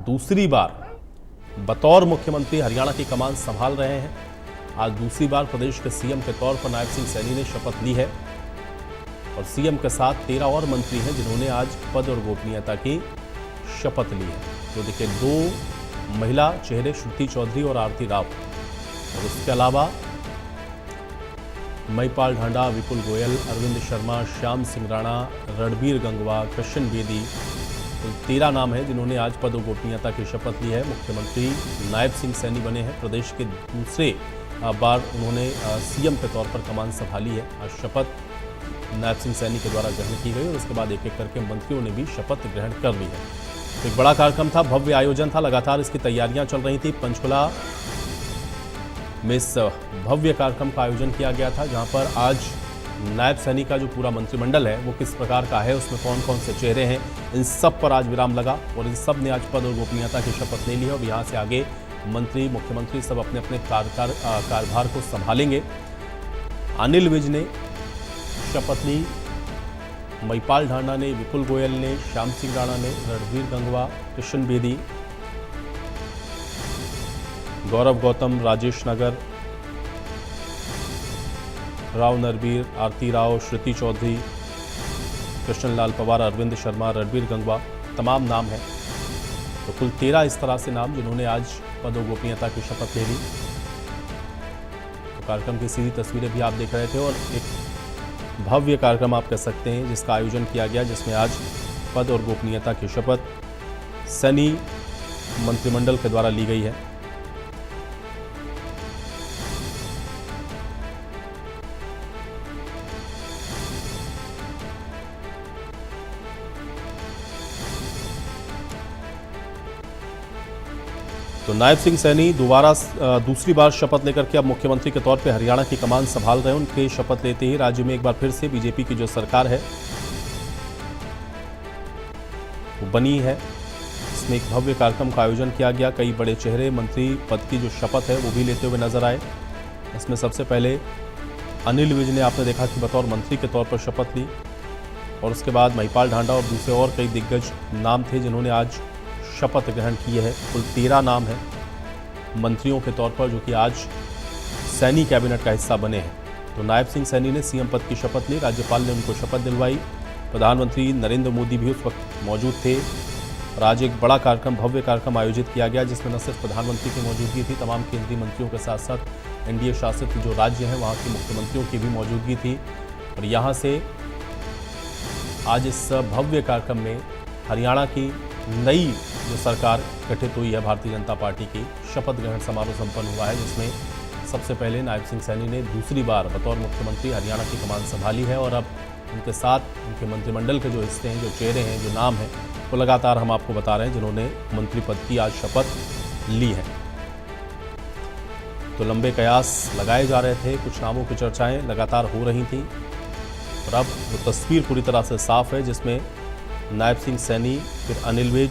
दूसरी बार बतौर मुख्यमंत्री हरियाणा की कमान संभाल रहे हैं। आज दूसरी बार प्रदेश के सीएम के तौर पर नायब सिंह सैनी ने शपथ ली है और सीएम के साथ 13 और मंत्री हैं जिन्होंने आज पद और गोपनीयता की शपथ ली है। तो देखिए, दो महिला चेहरे श्रुति चौधरी और आरती राव, और इसके अलावा महिपाल ढांडा, विपुल गोयल, अरविंद शर्मा, श्याम सिंह राणा, रणबीर गंगवा, कृष्ण बेदी, तो 13 नाम हैं जिन्होंने आज पद और गोपनीयता की शपथ ली है। मुख्यमंत्री नायब सिंह सैनी बने हैं। प्रदेश के दूसरे बार उन्होंने सीएम के तौर पर कमान संभाली है। आज शपथ नायब सिंह सैनी के द्वारा ग्रहण की गई और उसके बाद एक एक करके मंत्रियों ने भी शपथ ग्रहण कर ली है। तो एक बड़ा कार्यक्रम था, भव्य आयोजन था, लगातार इसकी तैयारियां चल रही थी। पंचकुला में इस भव्य कार्यक्रम का आयोजन किया गया था, जहां पर आज नायब सैनी का जो पूरा मंत्रिमंडल है वो किस प्रकार का है, उसमें कौन कौन से चेहरे हैं, इन सब पर आज विराम लगा और इन सब ने आज पद और गोपनीयता की शपथ ले ली है। और यहाँ से आगे मंत्री, मुख्यमंत्री सब अपने अपने कार्यभार को संभालेंगे। अनिल विज ने शपथ ली, महिपाल ढांडा ने, विपुल गोयल ने, श्याम सिंह राणा ने, रणबीर गंगवा, कृष्ण बेदी, गौरव गौतम, राजेश नगर, राव नरबीर, आरती राव, श्रुति चौधरी, कृष्णलाल पवार, अरविंद शर्मा, रणबीर गंगवा, तमाम नाम हैं। तो कुल 13 इस तरह से नाम जिन्होंने आज पद और गोपनीयता की शपथ ले ली। तो कार्यक्रम की सीधी तस्वीरें भी आप देख रहे थे और एक भव्य कार्यक्रम आप कह सकते हैं जिसका आयोजन किया गया, जिसमें आज पद और गोपनीयता की शपथ सैनी मंत्रिमंडल के द्वारा ली गई है। तो नायब सिंह सैनी दूसरी बार शपथ लेकर के अब मुख्यमंत्री के तौर पे हरियाणा की कमान संभाल रहे हैं। उनके शपथ लेते ही राज्य में एक बार फिर से बीजेपी की जो सरकार है वो बनी है। इसमें एक भव्य कार्यक्रम का आयोजन किया गया। कई बड़े चेहरे मंत्री पद की जो शपथ है वो भी लेते हुए नजर आए। इसमें सबसे पहले अनिल विज ने आपने देखा कि बतौर मंत्री के तौर पर शपथ ली और उसके बाद महिपाल ढांडा और दूसरे और कई दिग्गज नाम थे जिन्होंने आज शपथ ग्रहण की है। कुल 13 नाम हैं मंत्रियों के तौर पर जो कि आज सैनी कैबिनेट का हिस्सा बने हैं। तो नायब सिंह सैनी ने सीएम पद की शपथ ली, राज्यपाल ने उनको शपथ दिलवाई, प्रधानमंत्री नरेंद्र मोदी भी उस वक्त मौजूद थे और आज एक बड़ा कार्यक्रम, भव्य कार्यक्रम आयोजित किया गया जिसमें न सिर्फ प्रधानमंत्री की मौजूदगी थी, तमाम केंद्रीय मंत्रियों के साथ साथ एनडीए शासित जो राज्य हैं वहाँ के मुख्यमंत्रियों की भी मौजूदगी थी। और यहाँ से आज इस भव्य कार्यक्रम में हरियाणा की नई जो सरकार गठित हुई है भारतीय जनता पार्टी की, शपथ ग्रहण समारोह संपन्न हुआ है जिसमें सबसे पहले नायब सिंह सैनी ने दूसरी बार बतौर मुख्यमंत्री हरियाणा की कमान संभाली है और अब उनके साथ उनके मंत्रिमंडल के जो हिस्से हैं, जो चेहरे हैं, जो नाम हैं, वो लगातार हम आपको बता रहे हैं जिन्होंने मंत्री पद की आज शपथ ली है। तो लंबे कयास लगाए जा रहे थे, कुछ नामों की चर्चाएं लगातार हो रही थी और अब वो तस्वीर पूरी तरह से साफ है जिसमें नायब सिंह सैनी, फिर अनिल विज,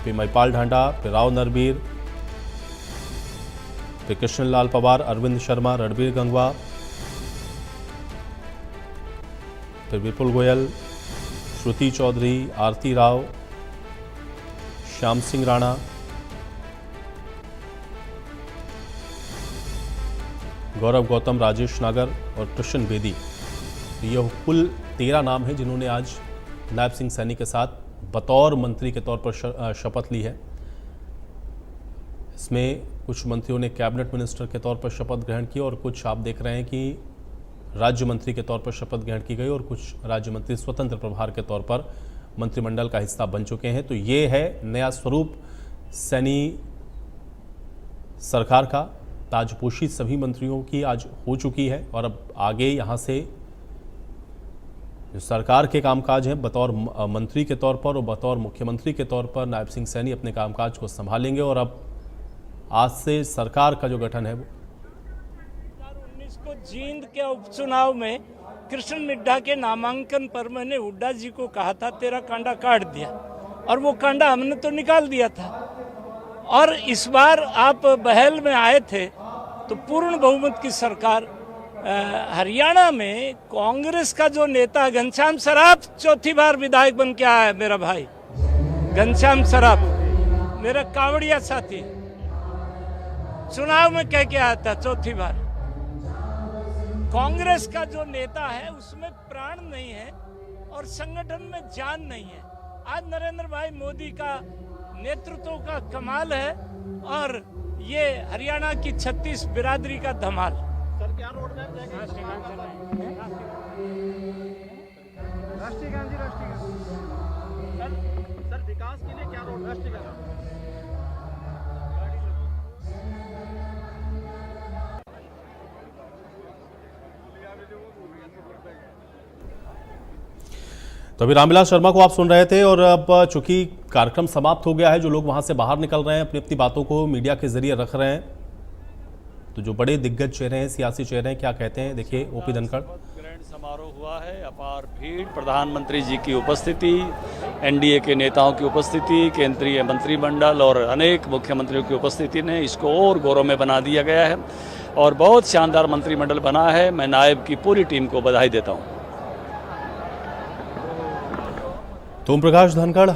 फिर महिपाल ढांडा, फिर राव नरबीर, फिर कृष्णलाल पवार, अरविंद शर्मा, रणबीर गंगवा, फिर विपुल गोयल, श्रुति चौधरी, आरती राव, श्याम सिंह राणा, गौरव गौतम, राजेश नागर और कृष्ण बेदी। तो यह कुल 13 नाम हैं जिन्होंने आज नायब सिंह सैनी के साथ बतौर मंत्री के तौर पर शपथ ली है। इसमें कुछ मंत्रियों ने कैबिनेट मिनिस्टर के तौर पर शपथ ग्रहण की और कुछ आप देख रहे हैं कि राज्य मंत्री के तौर पर शपथ ग्रहण की गई और कुछ राज्य मंत्री स्वतंत्र प्रभार के तौर पर मंत्रिमंडल का हिस्सा बन चुके हैं। तो ये है नया स्वरूप सैनी सरकार का। ताजपोशी सभी मंत्रियों की आज हो चुकी है और अब आगे यहाँ से जो सरकार के कामकाज हैं बतौर मंत्री के तौर पर और बतौर मुख्यमंत्री के तौर पर नायब सिंह सैनी अपने कामकाज को संभालेंगे और अब आज से सरकार का जो गठन है वो 2019 को जींद के उपचुनाव में कृष्ण मिड्ढा के नामांकन पर मैंने हुड्डा जी को कहा था तेरा कांडा काट दिया और वो कांडा हमने तो निकाल दिया था। और इस बार आप बहल में आए थे तो पूर्ण बहुमत की सरकार हरियाणा में कांग्रेस का जो नेता घनश्याम सराफ चौथी बार विधायक बन के आया है। मेरा भाई घनश्याम सराफ, मेरा कांवड़िया साथी चुनाव में कह के आया था चौथी बार। कांग्रेस का जो नेता है उसमें प्राण नहीं है और संगठन में जान नहीं है। आज नरेंद्र भाई मोदी का नेतृत्व का कमाल है और ये हरियाणा की 36 बिरादरी का धमाल। सर क्या रोड मैप राष्ट्रीय गांधी सर विकास के लिए क्या रोड राष्ट्रीय तो अभी रामविलास शर्मा को आप सुन रहे थे और अब चूंकि कार्यक्रम समाप्त हो गया है, जो लोग वहां से बाहर निकल रहे हैं अपनी अपनी बातों को मीडिया के जरिए रख रहे हैं, तो जो बड़े दिग्गज चेहरे हैं, सियासी चेहरे हैं, क्या कहते हैं देखिए। ओपी धनखड़। ग्रहण समारोह हुआ है, अपार भीड़, प्रधानमंत्री जी की उपस्थिति, एनडीए के नेताओं की उपस्थिति, केंद्रीय मंत्रिमंडल और अनेक मुख्यमंत्रियों की उपस्थिति ने इसको और गौरव में बना दिया गया है और बहुत शानदार मंत्रिमंडल बना है। मैं नायब की पूरी टीम को बधाई देता हूँ। तो ओम प्रकाश धनखड़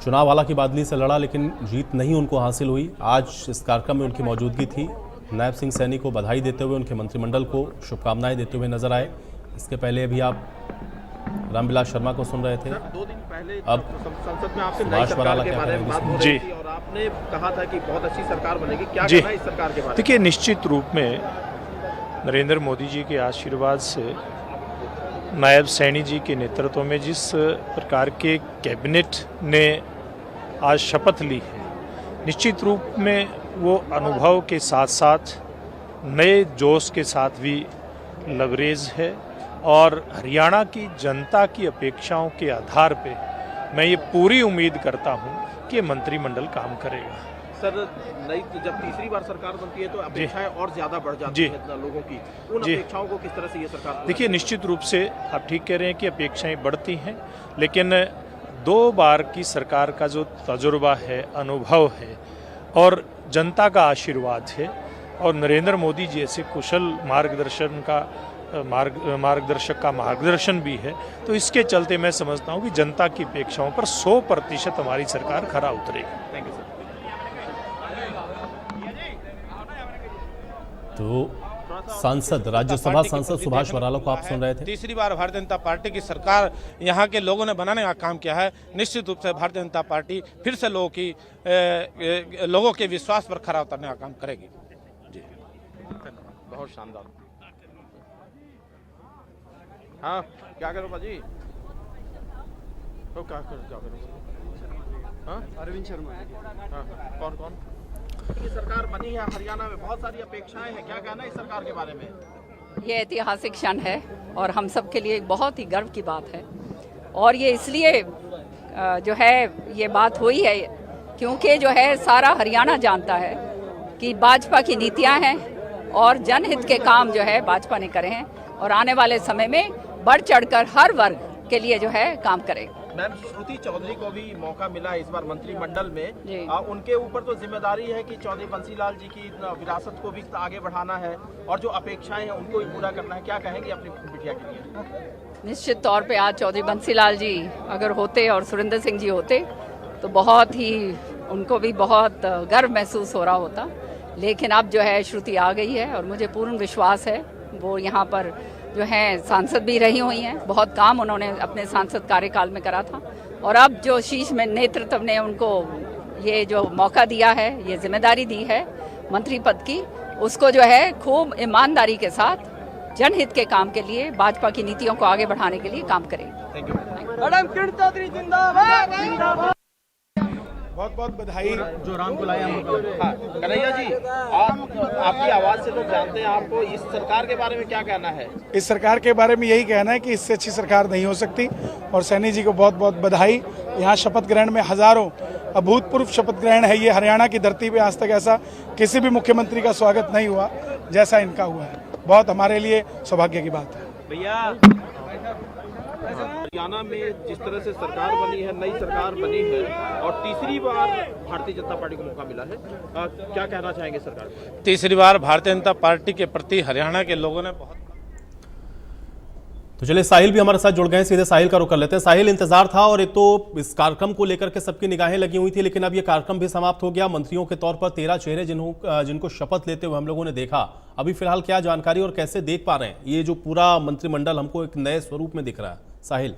चुनाव हालांकि बादली से लड़ा लेकिन जीत नहीं उनको हासिल हुई। आज इस कार्यक्रम में उनकी मौजूदगी थी। नायब सिंह सैनी को बधाई देते हुए, उनके मंत्रिमंडल को शुभकामनाएं देते हुए नजर आए। इसके पहले अभी आप रामविलास शर्मा को सुन रहे थे। 2 दिन पहले अब संसद में आपसे नई सुभाष सरकार बराला के क्या बारे में बात कहेंगे? हो रही थी और आपने कहा था कि बहुत अच्छी सरकार बनेगी। क्या कहना है इस सरकार के बारे में? देखिए, निश्चित रूप में नरेंद्र मोदी जी के आशीर्वाद से नायब सैनी जी के नेतृत्व में जिस प्रकार के कैबिनेट ने आज शपथ ली है, निश्चित रूप में वो अनुभव के साथ साथ नए जोश के साथ भी लवरेज है और हरियाणा की जनता की अपेक्षाओं के आधार पे मैं ये पूरी उम्मीद करता हूँ कि मंत्रिमंडल काम करेगा। सर नई जब तीसरी बार सरकार बनती है तो अपेक्षाएं और ज्यादा बढ़ जाती हैं लोगों की। उन अपेक्षाओं को किस तरह से ये सरकार? देखिए, निश्चित रूप से आप ठीक कह रहे हैं कि अपेक्षाएं बढ़ती हैं, लेकिन 2 बार की सरकार का जो तजुर्बा है, अनुभव है और जनता का आशीर्वाद है और नरेंद्र मोदी जी ऐसे कुशल मार्गदर्शक का मार्गदर्शन भी है, तो इसके चलते मैं समझता हूँ कि जनता की अपेक्षाओं पर 100% हमारी सरकार खरा उतरेगी। Thank you sir. तो सांसद, राज्यसभा सांसद सुभाष बराला को आप सुन रहे थे। तीसरी बार भारतीय जनता पार्टी की सरकार यहाँ के लोगों ने बनाने का काम किया है। निश्चित रूप से भारतीय जनता पार्टी फिर से लोगों के विश्वास पर खरा उतरने का काम करेगी। जी, बहुत शानदार। हाँ, क्या करो भाजी? तो क्या करो? हाँ, अरविंद शर्मा। हाँ, कौन? ये सरकार बनी है हरियाणा में, बहुत सारी अपेक्षाएं हैं। क्या कहना है इस सरकार के बारे में? ये ऐतिहासिक क्षण है और हम सब के लिए बहुत ही गर्व की बात है और ये इसलिए जो है ये बात हुई है क्योंकि जो है सारा हरियाणा जानता है कि भाजपा की नीतियां हैं और जनहित के काम जो है भाजपा ने करे हैं और आने वाले समय में बढ़ चढ़कर हर वर्ग के लिए जो है काम करेगा। मैम, श्रुति चौधरी को भी मौका मिला इस बार मंत्रिमंडल में। जी। उनके ऊपर तो जिम्मेदारी है कि चौधरी बंसीलाल जी की विरासत को भी आगे बढ़ाना है और जो अपेक्षाएं हैं उनको भी पूरा करना है। क्या कहेंगे अपनी बिटिया के लिए? निश्चित तौर पे आज चौधरी बंसीलाल जी अगर होते और सुरेंद्र सिंह जी होते तो बहुत ही उनको भी बहुत गर्व महसूस हो रहा होता, लेकिन अब जो है श्रुति आ गई है और मुझे पूर्ण विश्वास है वो यहाँ पर जो है सांसद भी रही हुई हैं। बहुत काम उन्होंने अपने सांसद कार्यकाल में करा था और अब जो शीर्ष में नेतृत्व ने उनको ये जो मौका दिया है, ये जिम्मेदारी दी है मंत्री पद की, उसको जो है खूब ईमानदारी के साथ जनहित के काम के लिए, भाजपा की नीतियों को आगे बढ़ाने के लिए काम करेंगे। Thank you madam Kiran Chaudhary जिंदाबाद। बहुत बहुत बधाई। जो राम बुलाया। हाँ, कन्हैया जी, आपकी आवाज से तो जानते हैं आपको। इस सरकार के बारे में क्या कहना है? इस सरकार के बारे में यही कहना है कि इससे अच्छी सरकार नहीं हो सकती और सैनी जी को बहुत बहुत बधाई। यहाँ शपथ ग्रहण में हजारों अभूतपूर्व शपथ ग्रहण है। ये हरियाणा की धरती पे आज तक ऐसा किसी भी मुख्यमंत्री का स्वागत नहीं हुआ जैसा इनका हुआ है। बहुत हमारे लिए सौभाग्य की बात है। भैया, हरियाणा में जिस तरह से सरकार बनी है, नई सरकार बनी है और तीसरी बार भारतीय जनता पार्टी को मौका मिला है, क्या कहना चाहेंगे सरकार को? तीसरी बार भारतीय जनता पार्टी के प्रति हरियाणा के लोगों ने बहुत तो चलिए साहिल भी हमारे साथ जुड़ गए हैं, सीधे साहिल का रुख कर लेते हैं। साहिल, इंतजार था और एक तो इस कार्यक्रम को लेकर के सबकी निगाहें लगी हुई थी, लेकिन अब ये कार्यक्रम भी समाप्त हो गया। मंत्रियों के तौर पर 13 चेहरे जिनको शपथ लेते हुए हम लोगों ने देखा, अभी फिलहाल क्या जानकारी और कैसे देख पा रहे हैं ये जो पूरा मंत्रिमंडल हमको एक नए स्वरूप में दिख रहा है? साहिल।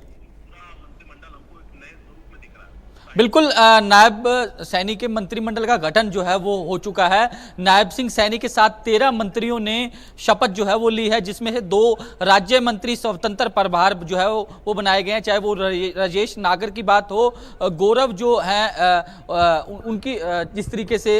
बिल्कुल, नायब सैनी के मंत्रिमंडल का गठन जो है वो हो चुका है। नायब सिंह सैनी के साथ 13 मंत्रियों ने शपथ जो है वो ली है, जिसमें से 2 राज्य मंत्री स्वतंत्र प्रभार जो है वो बनाए गए हैं। चाहे वो राजेश नागर की बात हो, गौरव जो है उनकी जिस तरीके से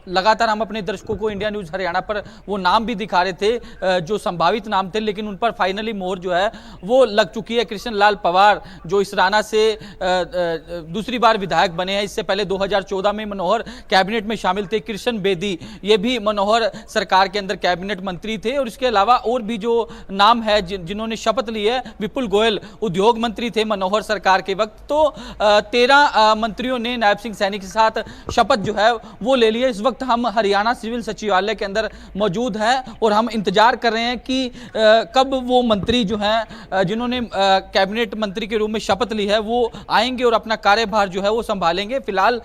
लगातार हम अपने दर्शकों को इंडिया न्यूज़ हरियाणा पर वो नाम भी दिखा रहे थे जो संभावित नाम थे, लेकिन उन पर फाइनली मोहर जो है वो लग चुकी है। कृष्ण लाल पवार जो इसराना से दूसरी बार विधायक बने हैं, इससे पहले 2014 में मनोहर कैबिनेट में शामिल थे। कृष्ण बेदी ये भी मनोहर सरकार के अंदर कैबिनेट मंत्री थे। और इसके अलावा और भी जो नाम है जिन्होंने शपथ ली है, विपुल गोयल उद्योग मंत्री थे मनोहर सरकार के वक्त। तो 13 मंत्रियों ने नायब सिंह सैनी के साथ शपथ जो है वो ले ली है। इस वक्त हम हरियाणा सिविल सचिवालय के अंदर मौजूद हैं और हम इंतजार कर रहे हैं कि कब वो मंत्री जो हैं जिन्होंने कैबिनेट मंत्री के रूप में शपथ ली है वो आएंगे और अपना कार्यभार जो है वो संभालेंगे। फिलहाल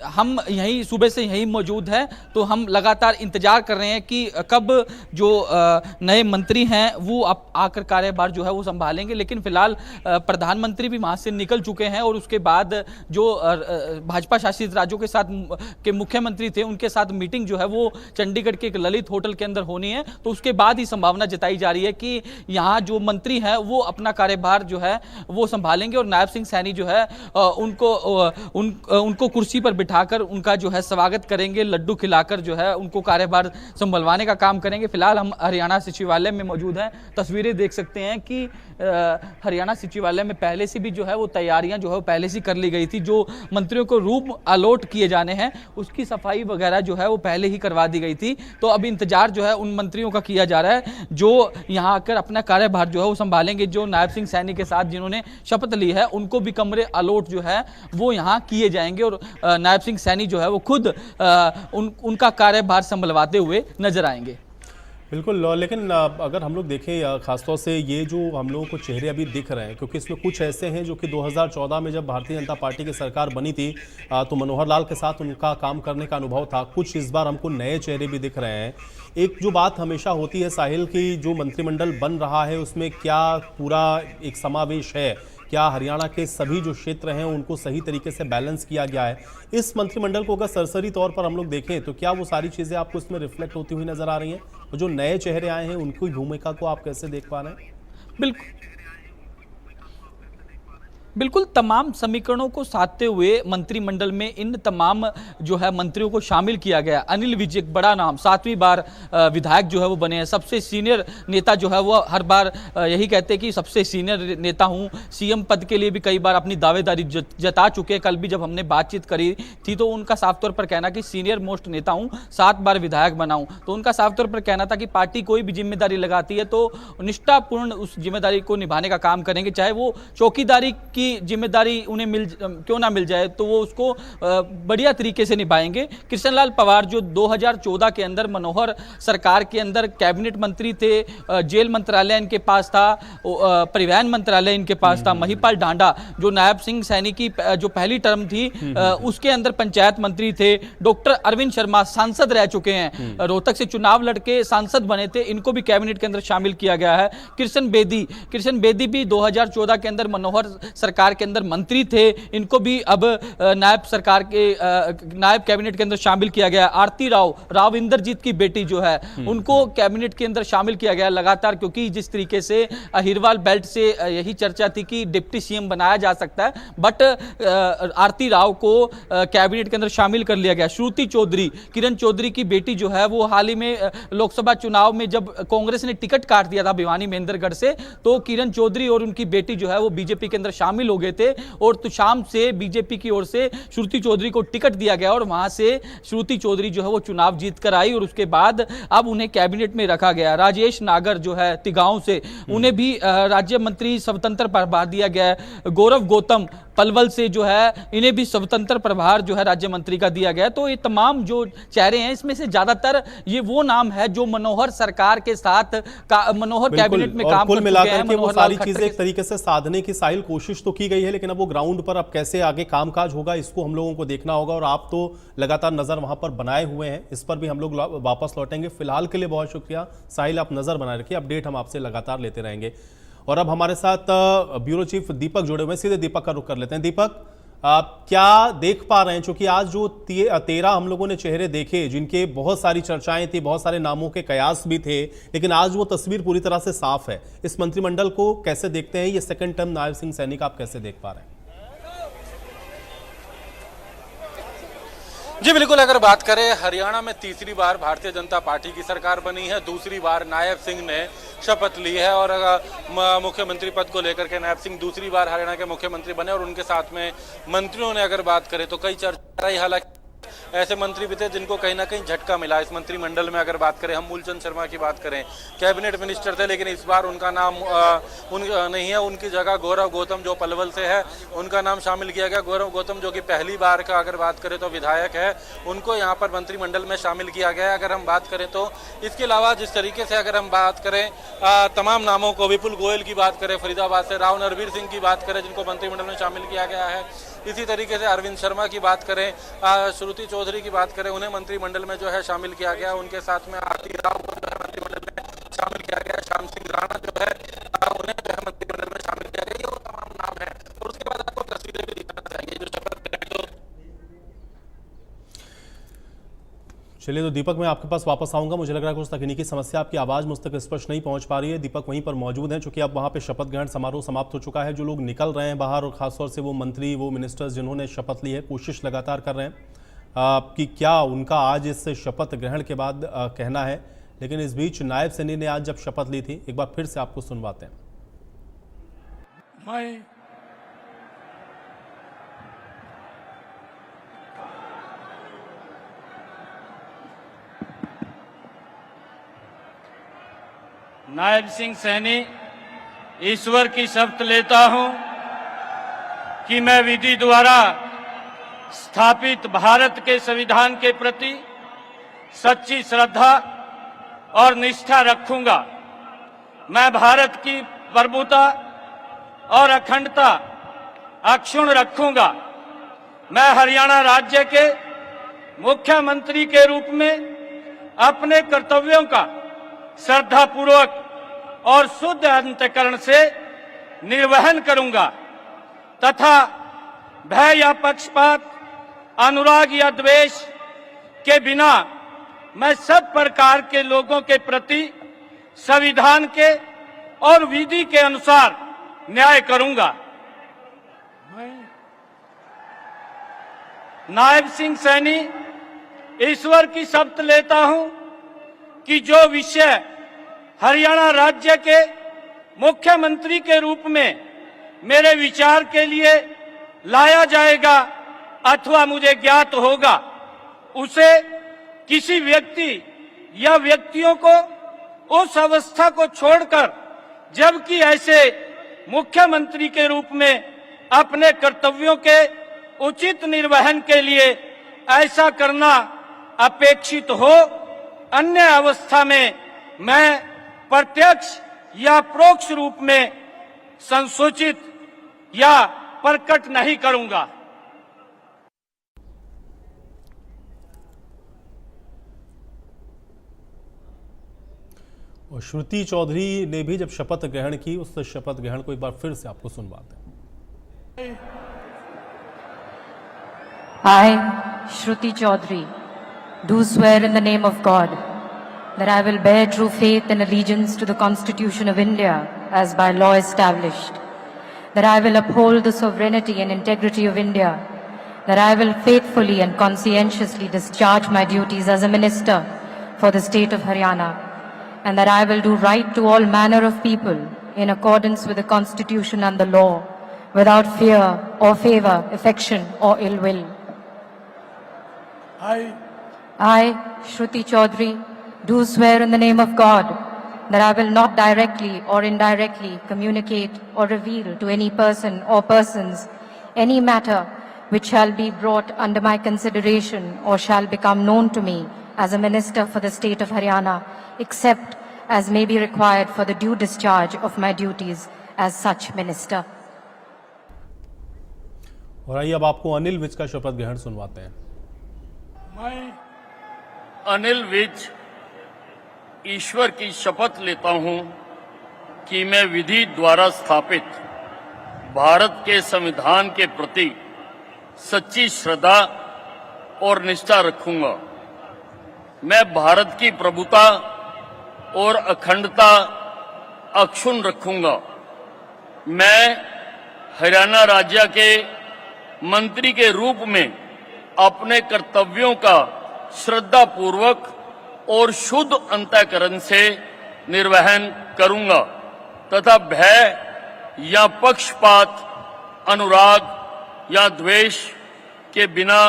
हम यहीं सुबह से यहीं मौजूद हैं, तो हम लगातार इंतजार कर रहे हैं कि कब जो नए मंत्री हैं वो आकर कार्यभार जो है वो संभालेंगे। लेकिन फिलहाल प्रधानमंत्री भी वहां से निकल चुके हैं और उसके बाद जो भाजपा शासित राज्यों के साथ के मुख्यमंत्री थे उनके साथ मीटिंग जो है वो चंडीगढ़ के एक ललित होटल के अंदर होनी है। तो उसके बाद ही संभावना जताई जा रही है कि यहाँ जो मंत्री हैं वो अपना कार्यभार जो है वो संभालेंगे और नायब सिंह सैनी जो है उनको कुर्सी पर बिठाकर उनका जो है स्वागत करेंगे, लड्डू खिलाकर जो है उनको कार्यभार संभलवाने का काम करेंगे। फिलहाल हम हरियाणा सचिवालय में मौजूद हैं, तस्वीरें देख सकते हैं कि हरियाणा सचिवालय में पहले से भी जो है वो तैयारियां जो है पहले से कर ली गई थी। जो मंत्रियों को रूम अलॉट किए जाने हैं उसकी सफाई वगैरह जो है वो पहले ही करवा दी गई थी। तो अब इंतजार जो है उन मंत्रियों का किया जा रहा है जो यहाँ आकर अपना कार्यभार जो है वो संभालेंगे। जो नायब सिंह सैनी के साथ जिन्होंने शपथ ली है उनको भी कमरे अलॉट जो है वो यहाँ किए जाएंगे और नायब सिंह सैनी जो है वो खुद उनका कार्यभार संभलवाते हुए नजर आएंगे। बिल्कुल, लेकिन अगर हम लोग देखें खासतौर से ये जो हम लोगों को चेहरे अभी दिख रहे हैं, क्योंकि इसमें कुछ ऐसे हैं जो कि 2014 में जब भारतीय जनता पार्टी की सरकार बनी थी तो मनोहर लाल के साथ उनका काम करने का अनुभव था। कुछ इस बार हमको नए चेहरे भी दिख रहे हैं। एक जो बात हमेशा होती है साहिल की, जो मंत्रिमंडल बन रहा है उसमें क्या पूरा एक समावेश है, क्या हरियाणा के सभी जो क्षेत्र हैं उनको सही तरीके से बैलेंस किया गया है? इस मंत्रिमंडल को अगर सरसरी तौर पर हम लोग देखें तो क्या वो सारी चीज़ें आपको इसमें रिफ्लेक्ट होती हुई नजर आ रही हैं? और जो नए चेहरे आए हैं उनकी भूमिका को आप कैसे देख पा रहे हैं? बिल्कुल तमाम समीकरणों को साधते हुए मंत्रिमंडल में इन तमाम जो है मंत्रियों को शामिल किया गया। अनिल विज एक बड़ा नाम, 7वीं बार विधायक जो है वो बने हैं, सबसे सीनियर नेता जो है वो हर बार यही कहते हैं कि सबसे सीनियर नेता हूं। सीएम पद के लिए भी कई बार अपनी दावेदारी जता चुके हैं। कल भी जब हमने बातचीत करी थी तो उनका साफ तौर पर कहना कि सीनियर मोस्ट नेता हूँ, 7 बार विधायक बना हूँ। तो उनका साफ तौर पर कहना था कि पार्टी कोई भी जिम्मेदारी लगाती है तो निष्ठापूर्ण उस जिम्मेदारी को निभाने का काम करेंगे, चाहे वो चौकीदारी की जिम्मेदारी उन्हें क्यों ना मिल जाए तो वो उसको बढ़िया तरीके से निभाएंगे। कृष्णलाल पवार जो 2014 के अंदर मनोहर सरकार के अंदर कैबिनेट मंत्री थे, जेल मंत्रालय इनके पास था, परिवहन मंत्रालय इनके पास था। महिपाल ढांडा जो नायब सिंह सैनी की जो पहली टर्म थी उसके अंदर पंचायत मंत्री थे। डॉक्टर अरविंद शर्मा सांसद रह चुके हैं, रोहतक से चुनाव लड़के सांसद बने थे, इनको भी कैबिनेट के अंदर शामिल किया गया है। कृष्ण बेदी भी 2014 के अंदर मनोहर सरकार के अंदर मंत्री थे, इनको भी अब नायब कैबिनेट के अंदर शामिल किया गया। आरती राव इंद्रजीत की बेटी जो है उनको कैबिनेट के अंदर शामिल किया गया लगातार, क्योंकि जिस तरीके से अहिरवाल बेल्ट से यही चर्चा थी कि डिप्टी सीएम बनाया जा सकता है, बट आरती राव को कैबिनेट के अंदर शामिल कर लिया गया। श्रुति चौधरी, किरण चौधरी की बेटी जो है वो हाल ही में लोकसभा चुनाव में जब कांग्रेस ने टिकट काट दिया था भिवानी महेंद्रगढ़ से, तो किरण चौधरी और उनकी बेटी जो है वो बीजेपी के अंदर शामिल हो गए थे और तो शाम से बीजेपी की ओर से श्रुति चौधरी को टिकट दिया गया और वहां से श्रुति चौधरी जो है वो चुनाव जीत कर आई और उसके बाद अब उन्हें कैबिनेट में रखा गया। राजेश नागर जो है तिगांव से, उन्हें भी राज्य मंत्री स्वतंत्र प्रभार दिया गया है। गौरव गौतम पलवल से जो है इन्हें भी स्वतंत्र प्रभार जो है राज्य मंत्री का दिया गया। तो ये तमाम जो चेहरे हैं इसमें से ज्यादातर ये वो नाम है जो मनोहर सरकार के साथ मनोहर कैबिनेट में काम कर चुके हैं। मिलाकर के वो सारी चीजें एक तरीके से साधने की साहिल कोशिश तो की गई है, लेकिन अब वो ग्राउंड पर अब कैसे आगे कामकाज होगा इसको हम लोगों को देखना होगा। और आप तो लगातार नजर वहां पर बनाए हुए हैं, इस पर भी हम लोग वापस लौटेंगे। फिलहाल के लिए बहुत शुक्रिया साहिल, आप नजर बनाए रखिए, अपडेट हम आपसे लगातार लेते रहेंगे। और अब हमारे साथ ब्यूरो चीफ दीपक जुड़े हुए हैं, सीधे दीपक का रुख कर लेते हैं। दीपक, क्या देख पा रहे हैं, चूंकि आज जो 13 हम लोगों ने चेहरे देखे जिनके बहुत सारी चर्चाएं थी, बहुत सारे नामों के कयास भी थे, लेकिन आज वो तस्वीर पूरी तरह से साफ है। इस मंत्रिमंडल को कैसे देखते हैं, ये सेकंड टर्म नायब सिंह सैनी का आप कैसे देख पा रहे हैं? जी बिल्कुल, अगर बात करें हरियाणा में तीसरी बार भारतीय जनता पार्टी की सरकार बनी है, दूसरी बार नायब सिंह ने शपथ ली है और मुख्यमंत्री पद को लेकर के नायब सिंह दूसरी बार हरियाणा के मुख्यमंत्री बने और उनके साथ में मंत्रियों ने अगर बात करें तो कई चर्चा रही। हालांकि ऐसे मंत्री भी थे जिनको कहीं ना कहीं झटका मिला इस मंत्रिमंडल में। अगर बात करें हम मूलचंद शर्मा की बात करें, कैबिनेट मिनिस्टर थे, लेकिन इस बार उनका नाम नहीं है, उनकी जगह गौरव गौतम जो पलवल से है उनका नाम शामिल किया गया। गौरव गौतम जो कि पहली बार का अगर बात करें तो विधायक है, उनको यहाँ पर मंत्रिमंडल में शामिल किया गया है। अगर हम बात करें तो इसके अलावा जिस तरीके से अगर हम बात करें तमाम नामों को, विपुल गोयल की बात करें फरीदाबाद से, राव नरवीर सिंह की बात करें जिनको मंत्रिमंडल में शामिल किया गया है, इसी तरीके से अरविंद शर्मा की बात करें, श्रुति चौधरी की बात करें, उन्हें मंत्रिमंडल में जो है शामिल किया गया। उनके साथ में आरती राव को जो है मंत्रिमंडल में शामिल किया गया, श्याम सिंह राणा जो है उन्हें जो है मंत्रिमंडल में शामिल किया गया। ये वो तमाम नाम है। और उसके बाद आपको तस्वीरें भी दिखाना चाहिए जो शपथ। चलिए, तो दीपक मैं आपके पास वापस आऊंगा। मुझे लग रहा है कुछ तकनीकी समस्या, आपकी आवाज़ मुझ तक स्पष्ट नहीं पहुंच पा रही है। दीपक वहीं पर मौजूद हैं, चूंकि अब वहां पे शपथ ग्रहण समारोह समाप्त हो चुका है। जो लोग निकल रहे हैं बाहर और खासतौर से वो मंत्री, वो मिनिस्टर्स जिन्होंने शपथ ली है, कोशिश लगातार कर रहे हैं कि क्या उनका आज इस शपथ ग्रहण के बाद कहना है। लेकिन इस बीच नायब सैनी ने आज जब शपथ ली थी, एक बार फिर से आपको सुनवाते हैं। मैं नायब सिंह सैनी ईश्वर की शपथ लेता हूं कि मैं विधि द्वारा स्थापित भारत के संविधान के प्रति सच्ची श्रद्धा और निष्ठा रखूंगा। मैं भारत की प्रभुता और अखंडता अक्षुण्ण रखूंगा। मैं हरियाणा राज्य के मुख्यमंत्री के रूप में अपने कर्तव्यों का श्रद्धापूर्वक और शुद्ध अंतःकरण से निर्वहन करूंगा तथा भय या पक्षपात, अनुराग या द्वेष के बिना मैं सब प्रकार के लोगों के प्रति संविधान के और विधि के अनुसार न्याय करूंगा। नायब सिंह सैनी ईश्वर की शपथ लेता हूं कि जो विषय हरियाणा राज्य के मुख्यमंत्री के रूप में मेरे विचार के लिए लाया जाएगा अथवा मुझे ज्ञात होगा, उसे किसी व्यक्ति या व्यक्तियों को उस अवस्था को छोड़कर, जबकि ऐसे मुख्यमंत्री के रूप में अपने कर्तव्यों के उचित निर्वहन के लिए ऐसा करना अपेक्षित हो, अन्य अवस्था में मैं प्रत्यक्ष या परोक्ष रूप में संसूचित या प्रकट नहीं करूंगा। और श्रुति चौधरी ने भी जब शपथ ग्रहण की, उस शपथ ग्रहण को एक बार फिर से आपको सुनवाते हैं। I, Shruti Chaudhary, do swear in the name of God that I will bear true faith and allegiance to the Constitution of India as by law established, that I will uphold the sovereignty and integrity of India, that I will faithfully and conscientiously discharge my duties as a minister for the state of Haryana, and that I will do right to all manner of people in accordance with the Constitution and the law, without fear or favor, affection or ill will. I, Shruti Chaudhary, do swear in the name of God that I will not directly or indirectly communicate or reveal to any person or persons any matter which shall be brought under my consideration or shall become known to me as a minister for the state of Haryana, except as may be required for the due discharge of my duties as such minister. और आइए अब आपको अनिल विज का शपथ ग्रहण सुनवाते हैं। मैं अनिल विज ईश्वर की शपथ लेता हूं कि मैं विधि द्वारा स्थापित भारत के संविधान के प्रति सच्ची श्रद्धा और निष्ठा रखूंगा। मैं भारत की प्रभुता और अखंडता अक्षुण्ण रखूंगा। मैं हरियाणा राज्य के मंत्री के रूप में अपने कर्तव्यों का श्रद्धा पूर्वक और शुद्ध अंतःकरण से निर्वहन करूंगा तथा भय या पक्षपात, अनुराग या द्वेष के बिना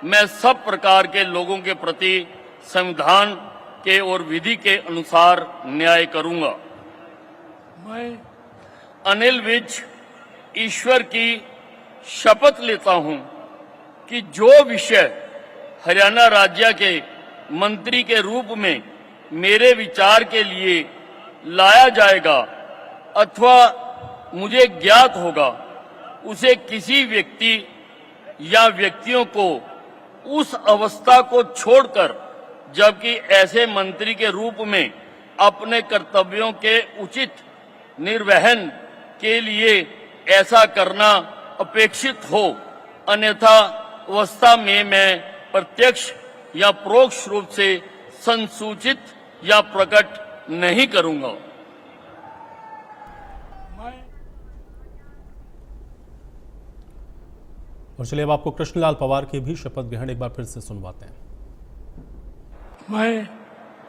मैं सब प्रकार के लोगों के प्रति संविधान के और विधि के अनुसार न्याय करूंगा। मैं अनिल विज ईश्वर की शपथ लेता हूं कि जो विषय हरियाणा राज्य के मंत्री के रूप में मेरे विचार के लिए लाया जाएगा अथवा मुझे ज्ञात होगा, उसे किसी व्यक्ति या व्यक्तियों को उस अवस्था को छोड़कर, जबकि ऐसे मंत्री के रूप में अपने कर्तव्यों के उचित निर्वहन के लिए ऐसा करना अपेक्षित हो, अन्यथा अवस्था में मैं प्रत्यक्ष या परोक्ष रूप से संसूचित या प्रकट नहीं करूंगा। और चलिए अब आपको कृष्णलाल पवार की भी शपथ ग्रहण एक बार फिर से सुनवाते हैं। मैं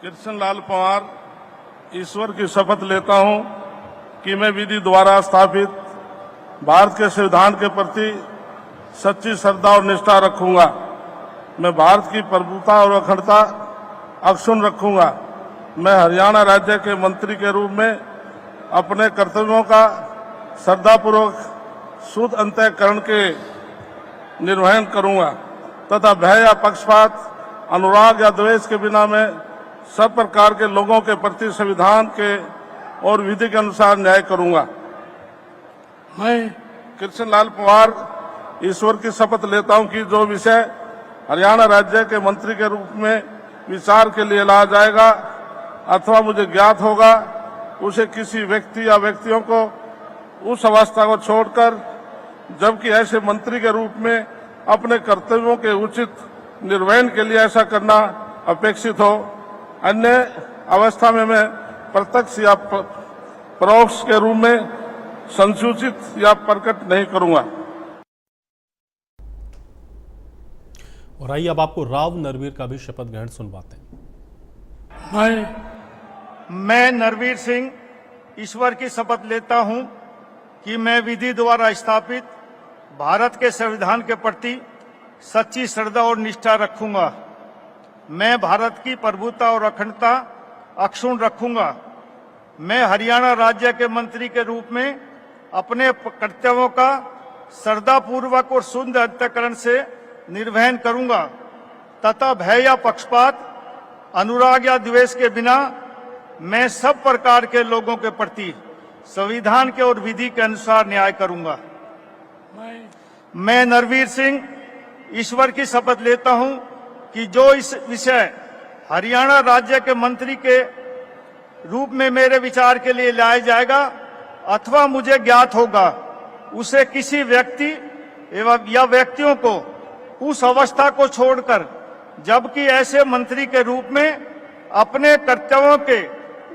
कृष्णलाल पवार ईश्वर की शपथ लेता हूं कि मैं विधि द्वारा स्थापित भारत के संविधान के प्रति सच्ची श्रद्धा और निष्ठा रखूंगा। मैं भारत की प्रभुता और अखंडता अक्षुण्ण रखूंगा। मैं हरियाणा राज्य के मंत्री के रूप में अपने कर्तव्यों का श्रद्धापूर्वक शुद्ध अंतःकरण के निर्वहन करूंगा तथा भय या पक्षपात, अनुराग या द्वेष के बिना मैं सब प्रकार के लोगों के प्रति संविधान के और विधि के अनुसार न्याय करूंगा। मैं कृष्णलाल पवार ईश्वर की शपथ लेता हूं कि जो विषय हरियाणा राज्य के मंत्री के रूप में विचार के लिए लाया जाएगा अथवा मुझे ज्ञात होगा, उसे किसी व्यक्ति या व्यक्तियों को उस अवस्था को छोड़कर, जबकि ऐसे मंत्री के रूप में अपने कर्तव्यों के उचित निर्वहन के लिए ऐसा करना अपेक्षित हो, अन्य अवस्था में मैं प्रत्यक्ष या परोक्ष के रूप में संसूचित या प्रकट नहीं करूंगा। और आइए अब आपको राव नरवीर का भी शपथ ग्रहण सुनवाते हैं। मैं नरवीर सिंह ईश्वर की शपथ लेता हूं कि मैं विधि द्वारा स्थापित भारत के संविधान के प्रति सच्ची श्रद्धा और निष्ठा रखूंगा। मैं भारत की प्रभुता और अखंडता अक्षुण्ण रखूंगा। मैं हरियाणा राज्य के मंत्री के रूप में अपने कर्तव्यों का श्रद्धापूर्वक और शुद्ध अंतःकरण से निर्वहन करूंगा तथा भय या पक्षपात, अनुराग या द्वेष के बिना मैं सब प्रकार के लोगों के प्रति संविधान के और विधि के अनुसार न्याय करूंगा। मैं नरवीर सिंह ईश्वर की शपथ लेता हूं कि जो इस विषय हरियाणा राज्य के मंत्री के रूप में मेरे विचार के लिए लाया जाएगा अथवा मुझे ज्ञात होगा, उसे किसी व्यक्ति एवं या व्यक्तियों को उस अवस्था को छोड़कर, जबकि ऐसे मंत्री के रूप में अपने कर्तव्यों के